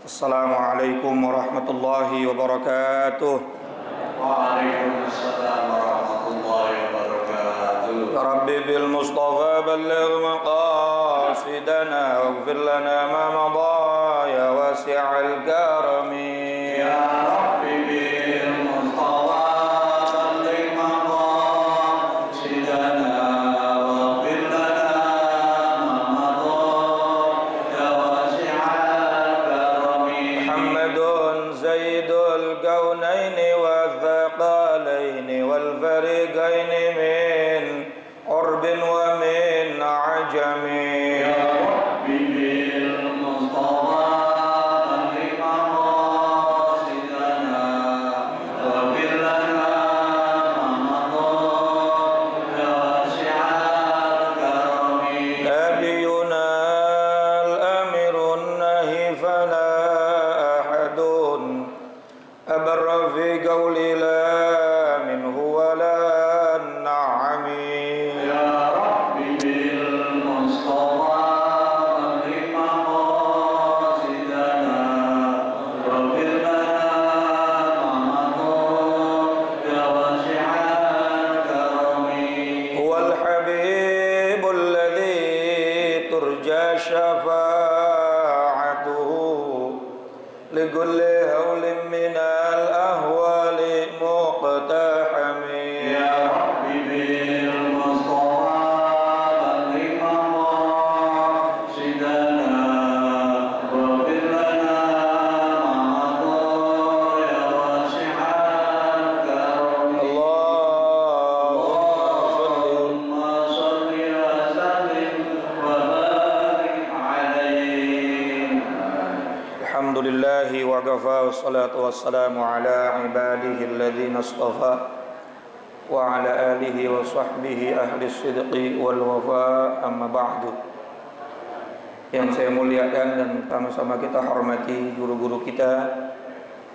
Assalamualaikum warahmatullahi wabarakatuh. Waalaikumsalam warahmatullahi wabarakatuh. Ya Rabbi bil Mustafa balligh maqasidana waghfir lana ma madha ya wasi'al karami. Ya Rabbi bil Mustafa balligh maqasidana waghfir lana ma madha ya wasi'al karami. Muhammadun Zaidul kaunaini wathaqalaini wal fariqaini min urbin wa min ajami. Ya Rabbi bil Mustafa balligh maqasidana waghfir lana ma madha ya wasi'al karami. نبينا الأمير النهي فلا أحد أبر في قول لا منه ولا النعم. Ya Rabbi bil Mustafa balligh maqasidana waghfir lana ma madha ya wasi'al karami. هو الحبيب الذي ترجى شفاعته لكل هول من الأهوال مقتحم. Ya Rabbi bil Mustafa balligh maqasidana waghfir lana ma madha ya wasi'al karami. Allahumma salli wa sallim wa barik alaihi. Alhamdulillahi wa kafa wassalatu wassalamu ala ibadihi alladhina astafa wa ala alihi wa sahbihi ahli sidqi wal wafa, amma ba'du. Yang saya muliakan dan sama-sama kita hormati guru-guru kita,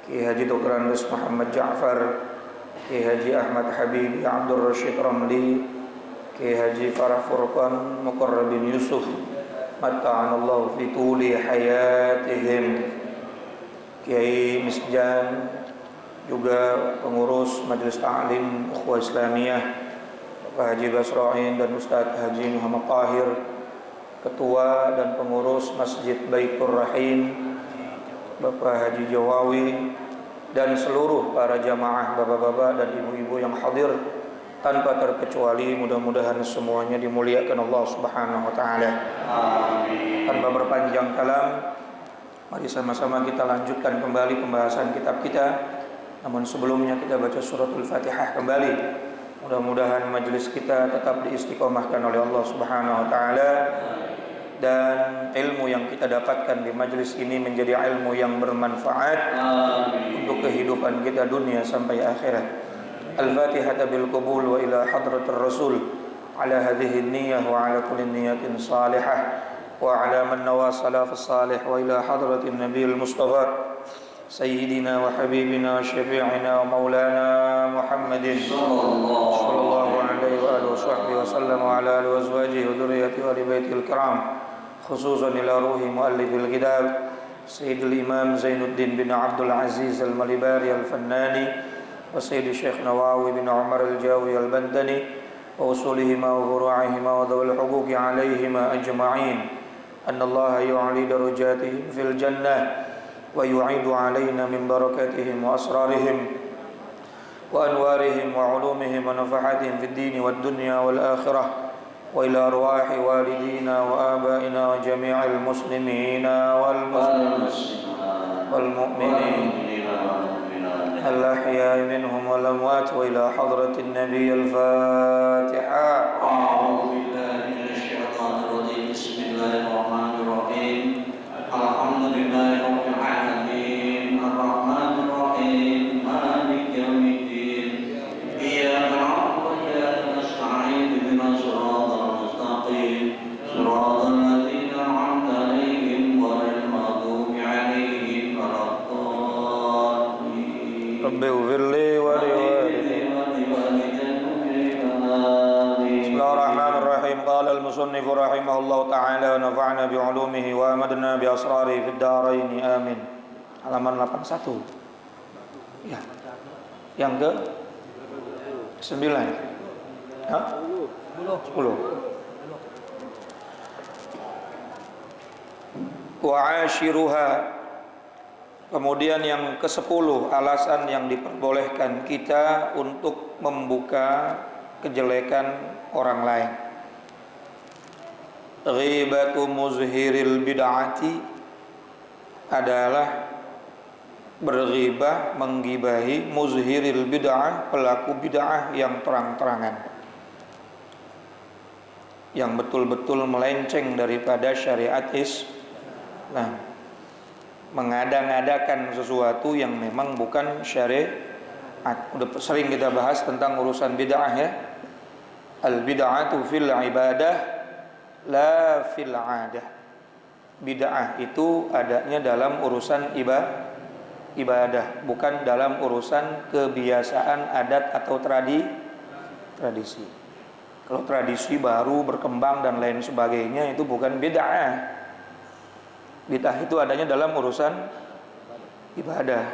Ki Haji Dr. Andes Muhammad Ja'far, Ki Haji Ahmad Habib Abdul Rashid Ramli, Ki Haji Farah Furqan Muqarrabin Yusuf, matta'anallahu fi tuli hayatihim, Kiai Misjan, juga pengurus Majelis Ta'lim Ukhuwah Islamiyah Bapak Haji Basra'in dan Ustadz Haji Muhammad Tahir, Ketua dan pengurus Masjid Baitur Rahim Bapak Haji Jawawi, dan seluruh para jamaah bapak-bapak dan ibu-ibu yang hadir tanpa terkecuali, mudah-mudahan semuanya dimuliakan Allah Subhanahu wa taala. Amin. Tanpa berpanjang kalam, mari sama-sama kita lanjutkan kembali pembahasan kitab kita. Namun sebelumnya kita baca suratul Fatihah kembali. Mudah-mudahan majelis kita tetap diistiqomahkan oleh Allah Subhanahu wa taala, dan ilmu yang kita dapatkan di majelis ini menjadi ilmu yang bermanfaat untuk kehidupan kita dunia sampai akhirat. Al-Fatihah bil qabul wa ila hadratir Rasul ala hadhihi niyyah wa ala kulli niyatin salihah wa ala man nawa salafus salih wa ila hadratin nabiyil mustafa sayyidina wa habibina wa syafi'ina wa maulana Muhammadin sallallahu alaihi wa alihi wa sahbihi wa sallam wa ala alihi wa azwajihi wa dhurriyyatihi wa ali baitil kiram, khususan ila ruhi muallifil kitab Sayyidul Imam Zainuddin bin Abdul Aziz Al-Malibari Al-Fannani wa Sayyid Syekh Nawawi bin Umar Al-Jawi Al-Bandani wa usulihima wa furu'ihima wa dhawil huquqi alaihima ajma'in, anna Allah yu'ali darajatihim fil jannah wa yu'idu alaina min barakatihim wa asrarihim wa anwarihim wa ulumihim wa nafahatihim fid dini wad dunya wal akhirah wa ila arwahi walidina wa abaina wa jami'il muslimina wal mu'minin الأحياء منهم والأموات وإلى حضرة النبي الفاتحة. أعوذ بالله من الشيطان الرجيم. بسم الله الرحمن الرحيم. الحمد لله رب العالمين الرحمن الرحيم مالك يوم الدين إياك نعبد وإياك نستعين اهدنا الصراط المستقيم صراط الذين أنعمت عليهم غير المغضوب عليهم ولا الضالين. رب اغفر لي ولوالدي. بسم الله الرحمن الرحيم. قال المصنف رحمه الله تعالى ونفعنا ونفعنا بعلومه وأمدنا بأسراره في الدارين آمين. Halaman 81. Ya. Yang ke 9. Hah? 10. Wa'ashiruha. Kemudian yang ke-10, alasan yang diperbolehkan kita untuk membuka kejelekan orang lain. Ghibatu muzhiril bid'ati adalah berghibah, menggibahi muzhiril bid'ah, pelaku bid'ah yang terang-terangan, yang betul-betul melenceng daripada syariat Islam, mengada-ngadakan sesuatu yang memang bukan syariat. Udah sering kita bahas tentang urusan bid'ah ya. Al bid'atu fil ibadah la fil adah. Bid'ah itu adanya dalam urusan ibadah, bukan dalam urusan kebiasaan adat atau tradisi. Kalau tradisi baru berkembang dan lain sebagainya itu bukan bid'ah. Bid'ah itu adanya dalam urusan ibadah.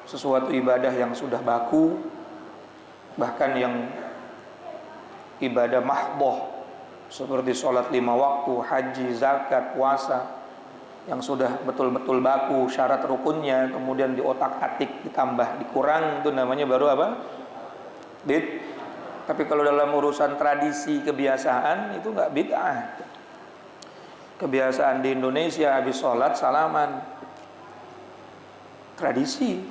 Sesuatu ibadah yang sudah baku, bahkan yang ibadah mahdhah seperti sholat 5 waktu, haji, zakat, puasa, yang sudah betul-betul baku syarat rukunnya, kemudian diotak-atik, ditambah, dikurang, itu namanya baru apa? Tapi kalau dalam urusan tradisi, kebiasaan, itu nggak bid'ah. Kebiasaan di Indonesia habis sholat salaman, tradisi,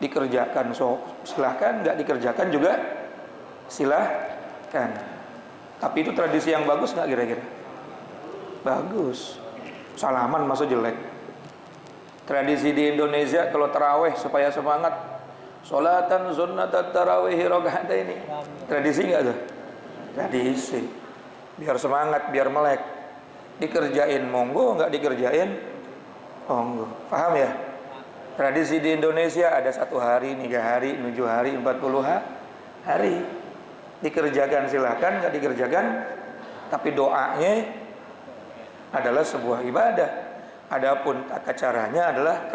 dikerjakan, so silahkan, nggak dikerjakan juga silahkan. Tapi itu tradisi yang bagus nggak kira-kira? Bagus. Salaman masa jelek? Tradisi di Indonesia kalau taraweh supaya semangat, sholatan sunnatat tarawih rakaat ini. Tradisi nggak tuh? Tradisi. Biar semangat, biar melek. Dikerjain monggo, nggak dikerjain monggo. Paham ya? Tradisi di Indonesia ada 1 hari, 3 hari, 7 hari, 40 hari. Dikerjakan silahkan, nggak dikerjakan, tapi doanya adalah sebuah ibadah. Adapun tata caranya adalah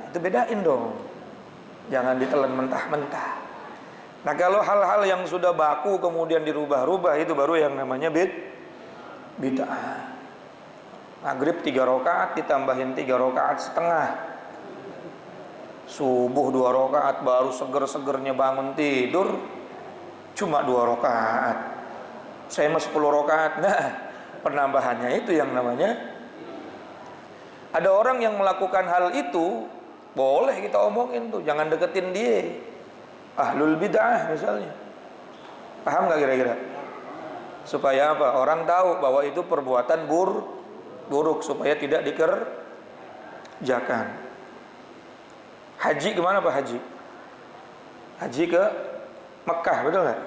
itu bedain dong. Jangan ditelan mentah-mentah. Nah kalau hal-hal yang sudah baku kemudian dirubah-rubah, itu baru yang namanya bid'ah. Maghrib 3 rakaat ditambahin 3 rakaat setengah. Subuh 2 rakaat, baru seger-segernya bangun tidur cuma 2 rakaat. Saya mah 10 rakaat. Nah, penambahannya itu yang namanya. Ada orang yang melakukan hal itu, boleh kita omongin tuh, jangan deketin dia. Ahlul bid'ah misalnya. Paham gak kira-kira? Supaya apa? Orang tahu bahwa itu perbuatan buruk, supaya tidak dikerjakan. Haji kemana Pak Haji? Haji ke Mekah, betul nggak?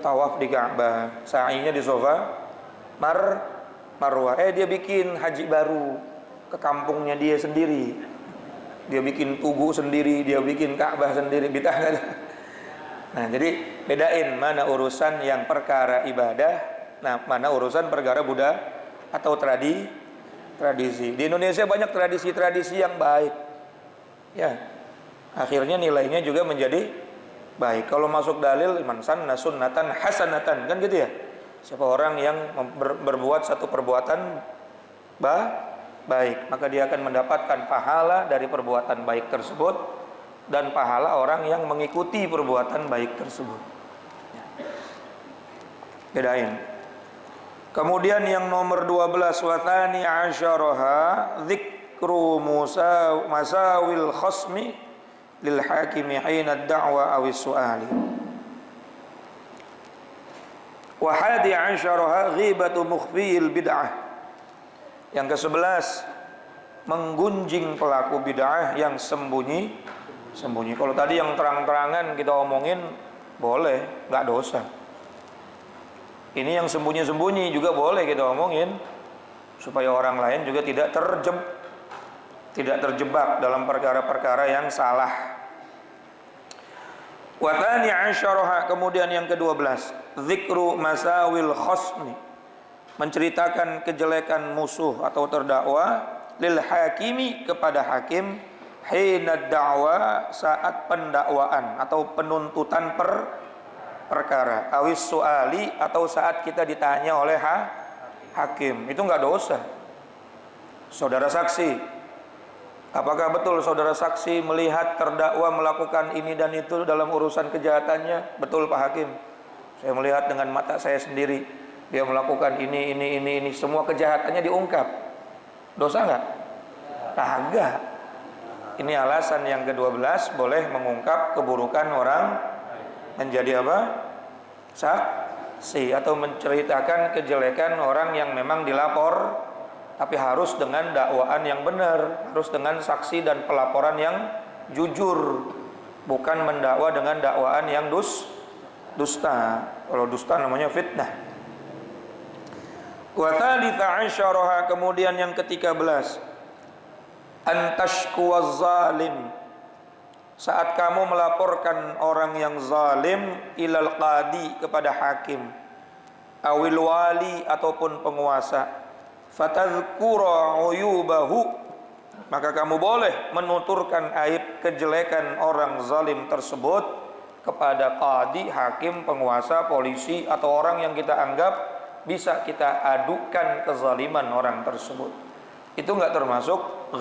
Tawaf di Ka'bah, sa'inya di Safa, Marwah. Dia bikin haji baru ke kampungnya dia sendiri. Dia bikin tugu sendiri, dia bikin Ka'bah sendiri, bid'ah nggak? Nah, jadi bedain mana urusan yang perkara ibadah, nah mana urusan perkara budaya atau tradisi. Di Indonesia banyak tradisi-tradisi yang baik. Ya, akhirnya nilainya juga menjadi baik. Kalau masuk dalil man sanna sunnatan hasanatan, kan gitu ya. Siapa orang yang berbuat satu perbuatan baik, maka dia akan mendapatkan pahala dari perbuatan baik tersebut dan pahala orang yang mengikuti perbuatan baik tersebut. Bedain. Kemudian yang nomor 12, watani asyaraha dzikru masawil khasmi lil hakimi hina da'wa awis su'ali. Wa hadi asyaraha ghibatu mukhfiyil bid'ah. Yang ke-11, menggunjing pelaku bid'ah yang sembunyi. Kalau tadi yang terang-terangan kita omongin boleh, enggak dosa. Ini yang sembunyi-sembunyi juga boleh kita omongin, supaya orang lain juga tidak terjebak dalam perkara-perkara yang salah. Wa tsani asyaraha, kemudian yang ke-12, dzikru masawil khasmi, menceritakan kejelekan musuh atau terdakwa lil hakimi kepada hakim hina da'wa saat pendakwaan atau penuntutan perkara awis suali atau saat kita ditanya oleh hakim. Itu enggak dosa. Saudara saksi, apakah betul saudara saksi melihat terdakwa melakukan ini dan itu dalam urusan kejahatannya? Betul Pak Hakim, saya melihat dengan mata saya sendiri dia melakukan ini, semua kejahatannya diungkap. Dosa enggak? Kagak. Ini alasan yang ke-12 boleh mengungkap keburukan orang menjadi apa? Saksi atau menceritakan kejelekan orang yang memang dilapor, tapi harus dengan dakwaan yang benar, harus dengan saksi dan pelaporan yang jujur, bukan mendakwa dengan dakwaan yang dusta. Kalau dusta namanya fitnah. Wa thalitha asyaraha, kemudian yang ke-13, antashkuwaz zalim, saat kamu melaporkan orang yang zalim ilal qadi kepada hakim, awil wali ataupun penguasa, fatadhkura uyubahu, maka kamu boleh menuturkan aib kejelekan orang zalim tersebut kepada qadi, hakim, penguasa, polisi atau orang yang kita anggap bisa kita adukan kezaliman orang tersebut. Itu enggak termasuk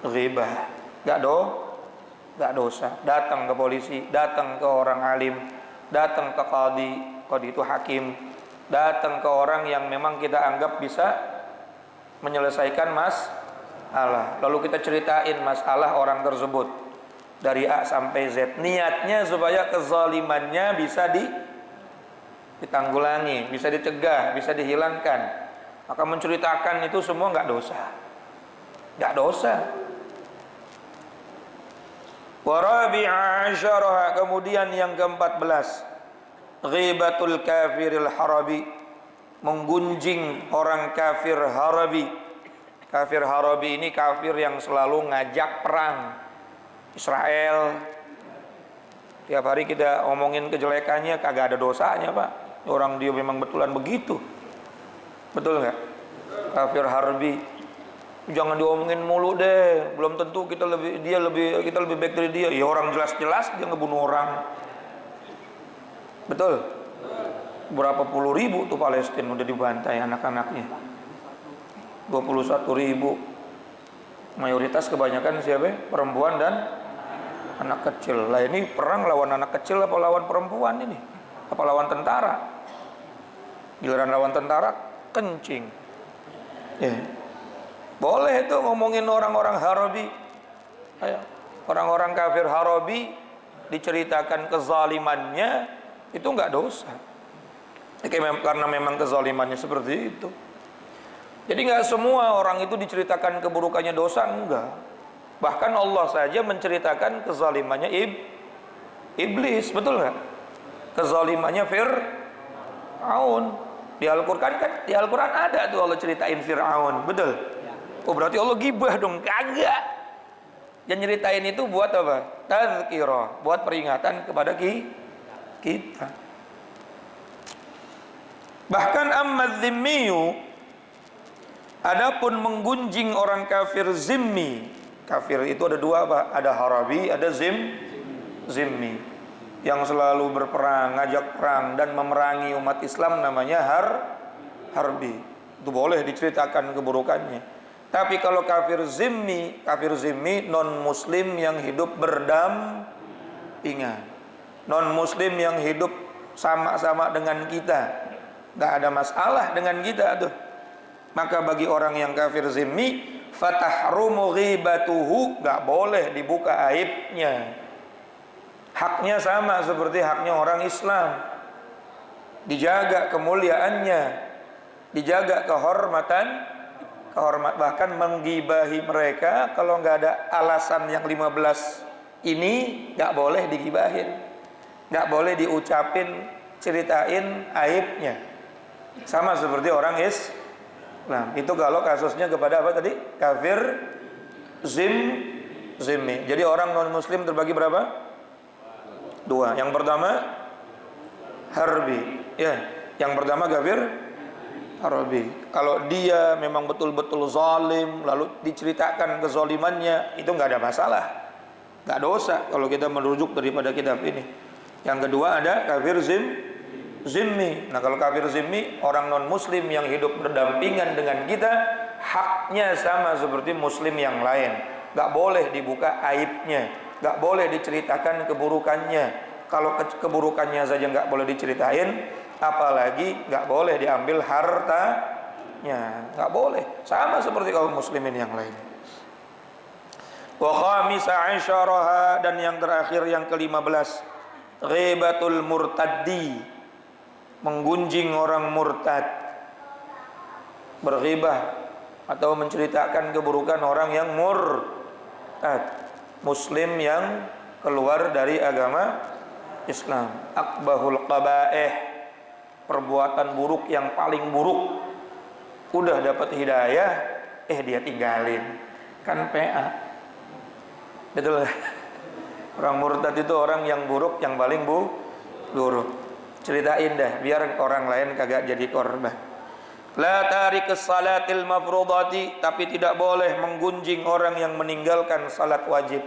ghibah, enggak dosa. Datang ke polisi, datang ke orang alim, datang ke qadi itu hakim, datang ke orang yang memang kita anggap bisa menyelesaikan masalah, lalu kita ceritain masalah orang tersebut dari A sampai Z, niatnya supaya kezalimannya bisa ditanggulangi, bisa dicegah, bisa dihilangkan, maka menceritakan itu semua enggak dosa. Warabi'a asyaraha, kemudian yang ke-14, ghibatul kafiril harabi, menggunjing orang kafir harabi. Kafir harabi ini kafir yang selalu ngajak perang Israel. Tiap hari kita omongin kejelekannya, kagak ada dosanya Pak. Orang dia memang betulan begitu. Betul nggak? Kafir harbi, jangan diomongin mulu deh. Belum tentu kita lebih baik dari dia. Ya orang jelas-jelas dia ngebunuh orang. Betul? Berapa puluh ribu tuh Palestina udah dibantai anak-anaknya. 21 ribu. Mayoritas kebanyakan siapa? Perempuan dan anak kecil. Lah ini perang lawan anak kecil apa lawan perempuan ini? Apa lawan tentara? Giliran lawan tentara kencing. Ya. Boleh itu ngomongin orang-orang harabi. Ayo. Orang-orang kafir harabi diceritakan kezalimannya, itu enggak dosa. Karena memang kezalimannya seperti itu. Jadi enggak semua orang itu diceritakan keburukannya dosa, enggak. Bahkan Allah saja menceritakan kezalimannya iblis, betul enggak? Kezalimannya Fir'aun. Di Al-Quran kan, di Al-Quran ada tuh Allah ceritain Fir'aun, betul? Oh berarti Allah gibah dong? Kagak. Yang nyeritain itu buat apa? Tazkirah, buat peringatan kepada kita. Bahkan amma dzimmiyu, adapun menggunjing orang kafir zimmi. Kafir itu ada dua Pak, ada harabi, ada zimmi. Yang selalu berperang, ngajak perang dan memerangi umat Islam namanya harbi. Itu boleh diceritakan keburukannya. Tapi kalau kafir zimmi non muslim yang hidup berdampingan, non muslim yang hidup sama-sama dengan kita, nggak ada masalah dengan kita tuh. Maka bagi orang yang kafir zimmi, fatahrumu ghibatuhu, nggak boleh dibuka aibnya. Haknya sama seperti haknya orang Islam, dijaga kemuliaannya, dijaga kehormatan, bahkan menggibahi mereka kalau nggak ada alasan yang 15 ini nggak boleh digibahin, nggak boleh diucapin, ceritain aibnya. Sama seperti orang Islam. Itu kalau kasusnya kepada apa tadi? Kafir zimmi. Jadi orang non muslim terbagi berapa? Dua. Yang pertama harbi, ya. Yang pertama kafir Arabi. Kalau dia memang betul-betul zalim, lalu diceritakan kezalimannya, itu nggak ada masalah, nggak dosa kalau kita merujuk daripada kitab ini. Yang kedua ada kafir zimmi. Nah kalau kafir zimmi, orang non muslim yang hidup berdampingan dengan kita, haknya sama seperti muslim yang lain. Nggak boleh dibuka aibnya, nggak boleh diceritakan keburukannya. Kalau keburukannya saja nggak boleh diceritain, apalagi nggak boleh diambil hartanya, nggak boleh. Sama seperti kaum muslimin yang lain. Wa khamisa asyaraha, dan yang terakhir yang ke-15, ghibatul murtaddi, menggunjing orang murtad, berghibah atau menceritakan keburukan orang yang murtad, muslim yang keluar dari agama Islam. Akbahul qabaih, perbuatan buruk yang paling buruk. Udah dapat hidayah, dia tinggalin. Kan PA. Betul. Orang murtad itu orang yang buruk, yang paling buruk. Ceritain dah, biar orang lain kagak jadi korban. La tarikus salatil mafrudati, tapi tidak boleh menggunjing orang yang meninggalkan salat wajib.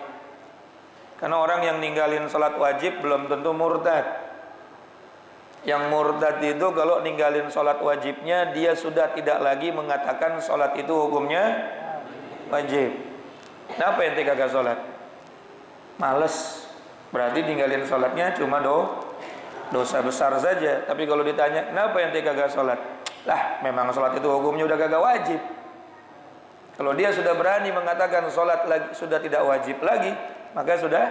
Karena orang yang ninggalin salat wajib belum tentu murtad. Yang murtad itu kalau ninggalin salat wajibnya, dia sudah tidak lagi mengatakan salat itu hukumnya wajib. Kenapa ente kagak salat? Males. Berarti ninggalin salatnya cuma dosa besar saja. Tapi kalau ditanya, kenapa ente kagak salat? Lah, memang salat itu hukumnya udah kagak wajib. Kalau dia sudah berani mengatakan salat lagi sudah tidak wajib lagi, maka sudah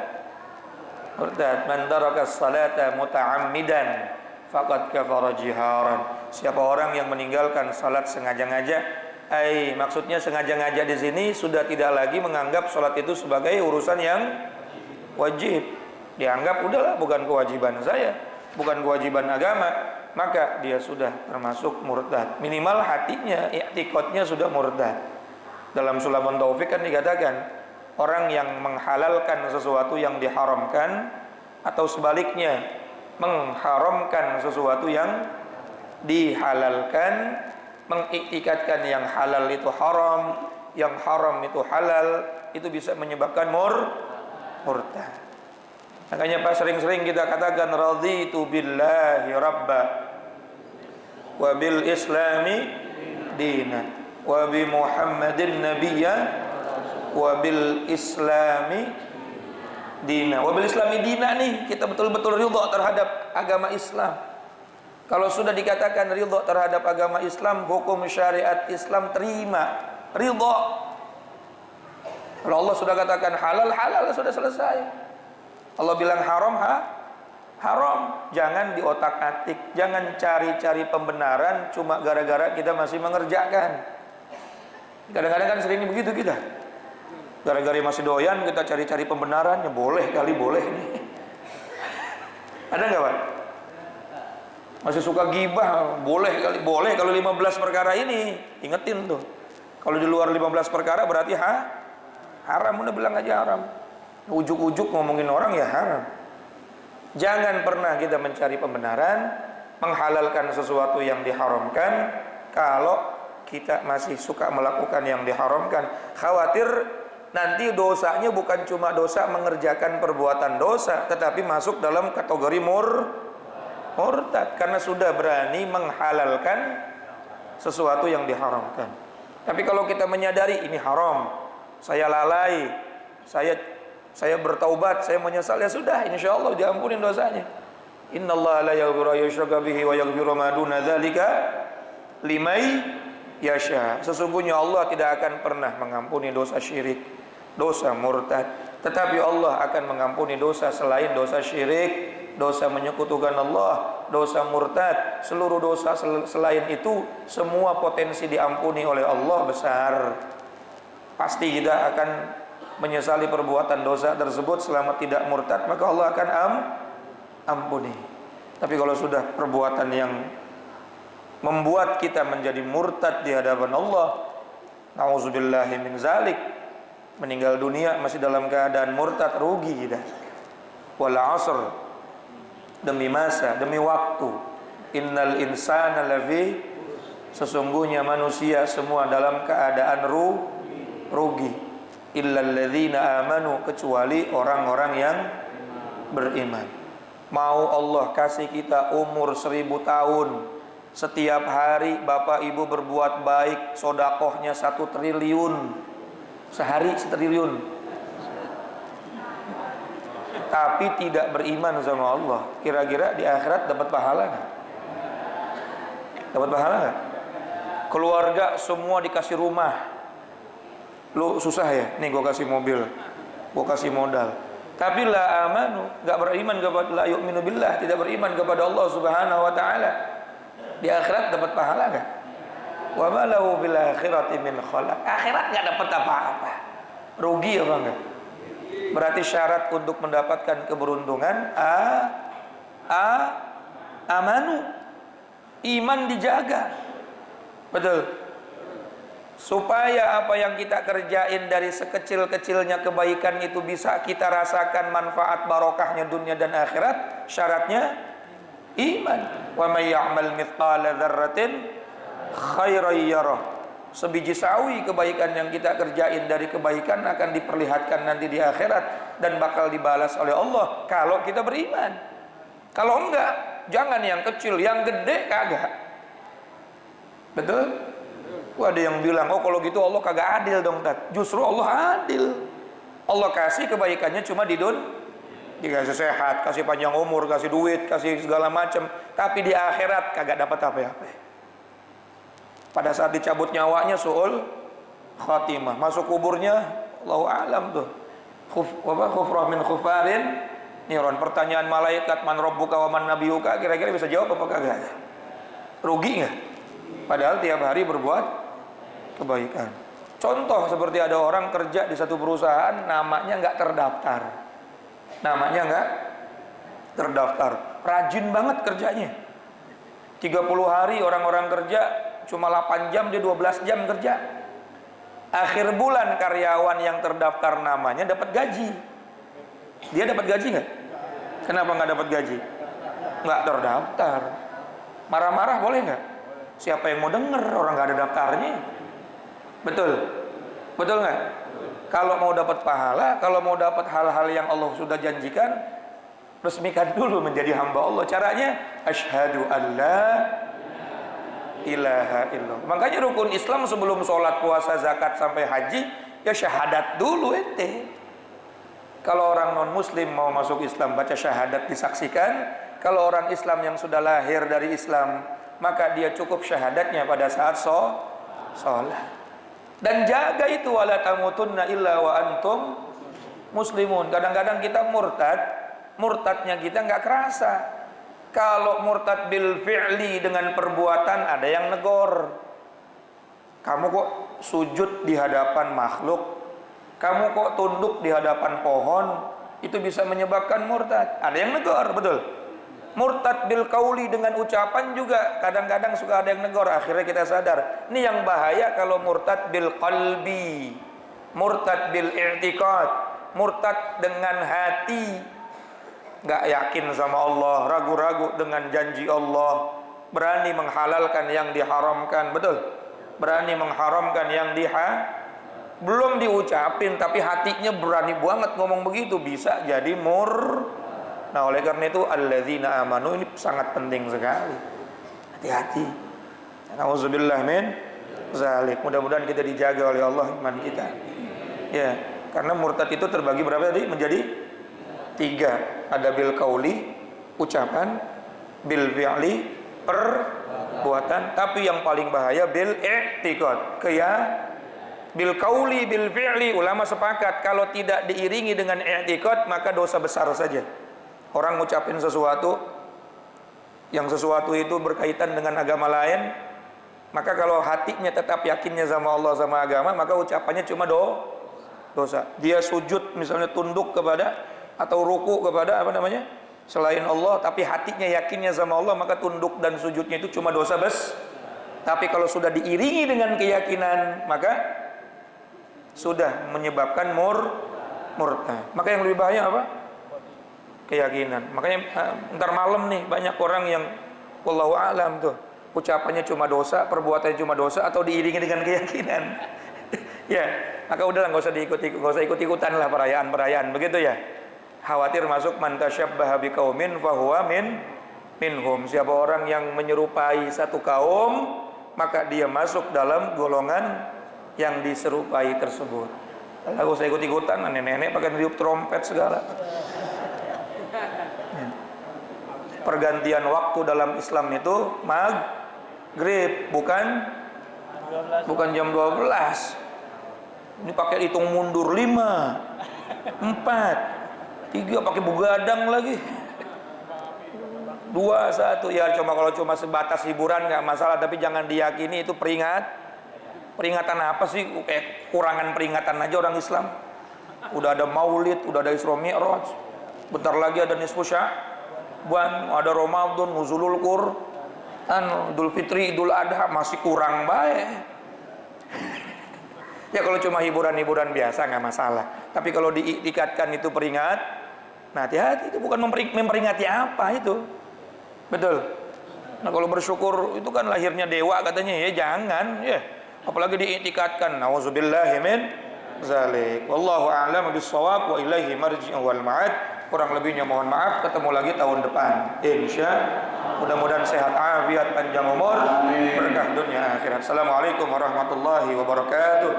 murtad. Man taraka salata muta'ammidan faqad kafara jiharan. Siapa orang yang meninggalkan salat sengaja-ngaja, maksudnya sengaja-ngaja di sini sudah tidak lagi menganggap salat itu sebagai urusan yang wajib. Dianggap udahlah bukan kewajiban saya, bukan kewajiban agama, maka dia sudah termasuk murtad. Minimal hatinya, i'tiqadnya sudah murtad. Dalam Sulamun Taufik kan dikatakan, orang yang menghalalkan sesuatu yang diharamkan, atau sebaliknya mengharamkan sesuatu yang dihalalkan, mengiktikadkan yang halal itu haram, yang haram itu halal, itu bisa menyebabkan murtad. Makanya pas sering-sering kita katakan raditu billahi rabba wa bil islami dina wa bi muhammadin nabiyya wa bil islami dina. Wa bil islami dina nih, kita betul-betul ridha terhadap agama Islam. Kalau sudah dikatakan ridha terhadap agama Islam, hukum syariat Islam terima, ridha. Kalau Allah sudah katakan halal, halal sudah selesai. Allah bilang haram, haram. Jangan diotak-atik, jangan cari-cari pembenaran cuma gara-gara kita masih mengerjakan. Kadang-kadang kan sering begitu kita. Gara-gara masih doyan kita cari-cari pembenarannya, boleh kali boleh nih. Ada nggak Pak? Masih suka gibah, boleh kali boleh kalau 15 perkara ini. Ingetin tuh. Kalau di luar 15 perkara berarti haram, udah bilang aja haram. Ujuk-ujuk ngomongin orang ya haram. Jangan pernah kita mencari pembenaran, menghalalkan sesuatu yang diharamkan kalau kita masih suka melakukan yang diharamkan. Khawatir nanti dosanya bukan cuma dosa mengerjakan perbuatan dosa, tetapi masuk dalam kategori murtad karena sudah berani menghalalkan sesuatu yang diharamkan. Tapi kalau kita menyadari ini haram, saya lalai, saya bertaubat, saya menyesal, ya sudah, insyaallah diampuni dosanya. Innallaha la yaghfiru yushraka bihi wa yaghfiru ma duna dzalika liman yasha. Sesungguhnya Allah tidak akan pernah mengampuni dosa syirik, dosa murtad, tetapi Allah akan mengampuni dosa selain dosa syirik, dosa menyekutukan Allah, dosa murtad. Seluruh dosa selain itu semua potensi diampuni oleh Allah besar. Pasti kita akan menyesali perbuatan dosa tersebut selama tidak murtad, maka Allah akan ampuni. Tapi kalau sudah perbuatan yang membuat kita menjadi murtad di hadapan Allah, nauzubillahi min zalik, meninggal dunia masih dalam keadaan murtad, rugi kita. Wal 'asr, demi masa, demi waktu. Innal insana lafi Sesungguhnya manusia semua dalam keadaan rugi. Illal ladzina amanu, kecuali orang-orang yang beriman. Mau Allah kasih kita umur 1000 tahun, setiap hari bapak ibu berbuat baik, sodakohnya 1 triliun, sehari 1 triliun, tapi tidak beriman sama Allah, kira-kira di akhirat dapat pahala nggak? Dapat pahala nggak? Keluarga semua dikasih rumah, lu susah ya, nih gue kasih mobil, gue kasih modal, tapi la amanu, nggak beriman kepada, la yu'minu billah, tidak beriman kepada Allah Subhanahu wa taala, di akhirat dapat pahala nggak? Wa ma lahu bil akhirati min khalaq, akhirat nggak dapat apa-apa, rugi apa enggak? Berarti syarat untuk mendapatkan keberuntungan amanu, iman dijaga, betul. Supaya apa yang kita kerjain dari sekecil-kecilnya kebaikan itu bisa kita rasakan manfaat barokahnya dunia dan akhirat, syaratnya iman. Wa may ya'mal mithqala dzarratin khairan yarah. Sebiji sawi kebaikan yang kita kerjain dari kebaikan akan diperlihatkan nanti di akhirat dan bakal dibalas oleh Allah kalau kita beriman. Kalau enggak, jangan yang kecil, yang gede kagak. Betul? Ada yang bilang, oh kalau gitu Allah kagak adil dong, Tat. Justru Allah adil. Allah kasih kebaikannya cuma di dikasih sehat, kasih panjang umur, kasih duit, kasih segala macam, tapi di akhirat kagak dapat apa-apa. Pada saat dicabut nyawanya su'ul khatimah, masuk kuburnya Allahu a'lam tuh. Khufrah min khufarin niron. Pertanyaan malaikat, man rabbuka wa man nabiyuka, kira-kira bisa jawab apa kagak? Rugi enggak? Padahal tiap hari berbuat kebaikan. Contoh seperti ada orang kerja di satu perusahaan, namanya enggak terdaftar. Namanya enggak terdaftar. Rajin banget kerjanya. 30 hari orang-orang kerja, cuma 8 jam, dia 12 jam kerja. Akhir bulan karyawan yang terdaftar namanya dapat gaji. Dia dapat gaji nggak? Kenapa nggak dapat gaji? Nggak terdaftar. Marah-marah boleh nggak? Siapa yang mau denger, orang nggak ada daftarnya? Betul? Betul nggak? Kalau mau dapat pahala, kalau mau dapat hal-hal yang Allah sudah janjikan, resmikan dulu menjadi hamba Allah. Caranya asyhadu alla ilaha illallah. Makanya rukun Islam sebelum sholat, puasa, zakat sampai haji, ya syahadat dulu ente. Kalau orang non muslim mau masuk Islam, baca syahadat disaksikan. Kalau orang Islam yang sudah lahir dari Islam, maka dia cukup syahadatnya pada saat sholat. Dan jaga itu, wala tamutunna illa wa antum muslimun. Kadang-kadang kita murtadnya kita nggak kerasa. Kalau murtad bil fi'li, dengan perbuatan, ada yang negor. Kamu kok sujud di hadapan makhluk, kamu kok tunduk di hadapan pohon, itu bisa menyebabkan murtad. Ada yang negor, betul. Murtad bil qauli, dengan ucapan juga kadang-kadang suka ada yang negor. Akhirnya kita sadar, ini yang bahaya kalau murtad bil qalbi, murtad bil i'tiqad, murtad dengan hati, nggak yakin sama Allah, ragu-ragu dengan janji Allah, berani menghalalkan yang diharamkan, betul, berani mengharamkan yang belum diucapin tapi hatinya berani banget ngomong begitu, bisa jadi Nah oleh karena itu alladzina amanu ini sangat penting sekali, hati-hati. Nauzubillah min zalik. Mudah-mudahan kita dijaga oleh Allah iman kita. Ya, karena murtad itu terbagi berapa tadi? Menjadi 3. Ada bil qauli, ucapan, bil fi'li, perbuatan, tapi yang paling bahaya bil i'tiqad, bil qauli, bil fi'li. Ulama sepakat kalau tidak diiringi dengan i'tiqad maka dosa besar saja. Orang ngucapin sesuatu, yang sesuatu itu berkaitan dengan agama lain, maka kalau hatinya tetap yakinnya sama Allah sama agama, maka ucapannya cuma dosa. Dia sujud misalnya, tunduk kepada atau ruku kepada selain Allah, tapi hatinya yakinnya sama Allah, maka tunduk dan sujudnya itu cuma dosa Tapi kalau sudah diiringi dengan keyakinan, maka sudah menyebabkan murtad. Maka yang lebih bahaya apa? Keyakinan. Makanya ntar malam nih banyak orang yang wallahu a'lam tuh ucapannya cuma dosa, perbuatannya cuma dosa, atau diiringi dengan keyakinan. Ya, maka udahlah nggak usah ikut-ikutan lah perayaan begitu ya. Khawatir masuk man tasyabbaha biqaumin fahuwa minhum. Siapa orang yang menyerupai satu kaum, maka dia masuk dalam golongan yang diserupai tersebut. Nggak usah ikut-ikutan, nenek-nenek pakai niup trompet segala. Ya. Pergantian waktu dalam Islam itu maghrib, bukan jam 12. Ini pakai hitung mundur 5, 4, 3, pakai begadang lagi. 2, 1, ya kalau cuma sebatas hiburan nggak masalah, tapi jangan diyakini itu peringatan apa sih? Kayak kurangan peringatan aja orang Islam. Udah ada Maulid, udah ada Isra Mi'raj, bentar lagi ada Nisfu Sya'ban, ada Ramadan, Nuzulul Qur'an, Idul Fitri, Idul Adha, masih kurang baik. Ya kalau cuma hiburan-hiburan biasa nggak masalah. Tapi kalau diikatkan itu nah hati-hati, itu bukan memperingati apa itu. Betul. Nah kalau bersyukur itu kan lahirnya dewa katanya, ya jangan ya. Apalagi diikatkan. Nauzubillahi min zalik. Wallahu a'lam bis-shawab wa ilaihi marji'u wal ma'ad. Kurang lebihnya mohon maaf, ketemu lagi tahun depan. Mudah-mudahan sehat afiat, panjang umur, berkah dunia akhirat. Assalamualaikum warahmatullahi wabarakatuh.